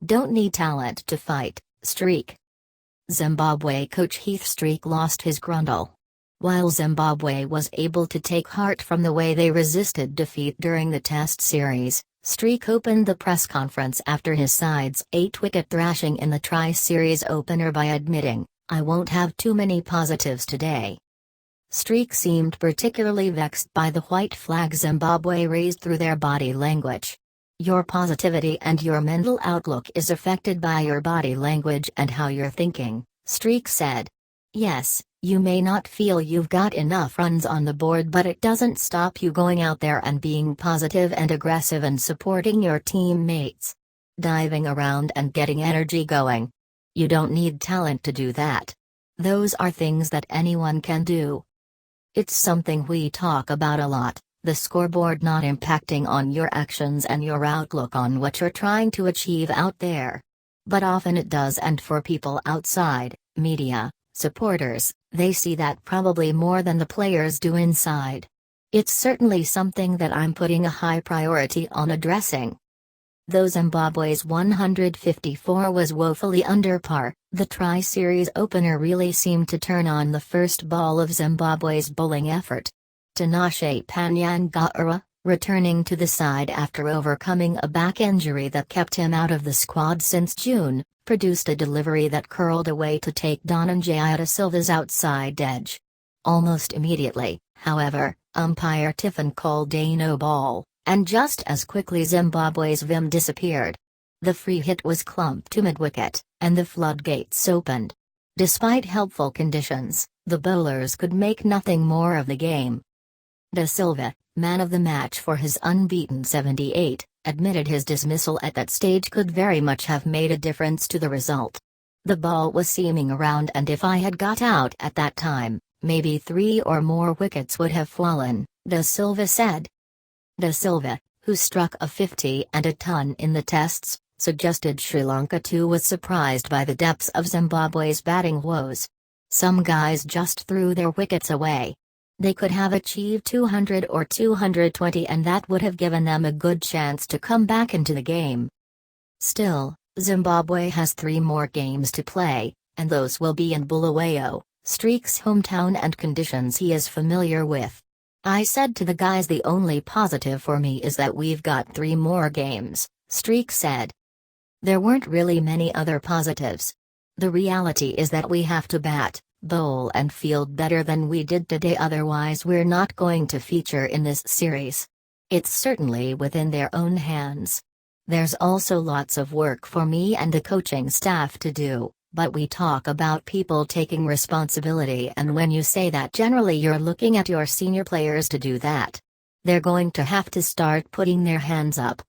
don't need talent to fight, Streak. Zimbabwe coach Heath Streak lost his gruntle. While Zimbabwe was able to take heart from the way they resisted defeat during the Test series, Streak opened the press conference after his side's 8-wicket thrashing in the Tri-Series opener by admitting, "I won't have too many positives today." Streak seemed particularly vexed by the white flag Zimbabwe raised through their body language. "Your positivity and your mental outlook is affected by your body language and how you're thinking," Streak said. "Yes, you may not feel you've got enough runs on the board, but it doesn't stop you going out there and being positive and aggressive and supporting your teammates. Diving around and getting energy going. You don't need talent to do that. Those are things that anyone can do. It's something we talk about a lot, the scoreboard not impacting on your actions and your outlook on what you're trying to achieve out there. But often it does, and for people outside, media, supporters, they see that probably more than the players do inside. It's certainly something that I'm putting a high priority on addressing." Though Zimbabwe's 154 was woefully under par, the Tri-Series opener really seemed to turn on the first ball of Zimbabwe's bowling effort. Tinashe Panyangara, returning to the side after overcoming a back injury that kept him out of the squad since June, produced a delivery that curled away to take Dhananjaya da Silva's outside edge. Almost immediately, however, umpire Tiffin called a no ball, and just as quickly Zimbabwe's vim disappeared. The free hit was clumped to mid-wicket, and the floodgates opened. Despite helpful conditions, the bowlers could make nothing more of the game. Da Silva, man of the match for his unbeaten 78, admitted his dismissal at that stage could very much have made a difference to the result. "The ball was seaming around, and if I had got out at that time, maybe 3 or more wickets would have fallen," Da Silva said. Da Silva, who struck a 50 and a ton in the Tests, suggested Sri Lanka too was surprised by the depths of Zimbabwe's batting woes. "Some guys just threw their wickets away. They could have achieved 200 or 220, and that would have given them a good chance to come back into the game. Still, Zimbabwe has 3 more games to play, and those will be in Bulawayo, Streak's hometown, and conditions he is familiar with. I said to the guys, the only positive for me is that we've got 3 more games," Streak said. There weren't really many other positives. "The reality is that we have to bat, bowl and field better than we did today, otherwise we're not going to feature in this series. It's certainly within their own hands. There's also lots of work for me and the coaching staff to do, but we talk about people taking responsibility, and when you say that, generally you're looking at your senior players to do that. They're going to have to start putting their hands up,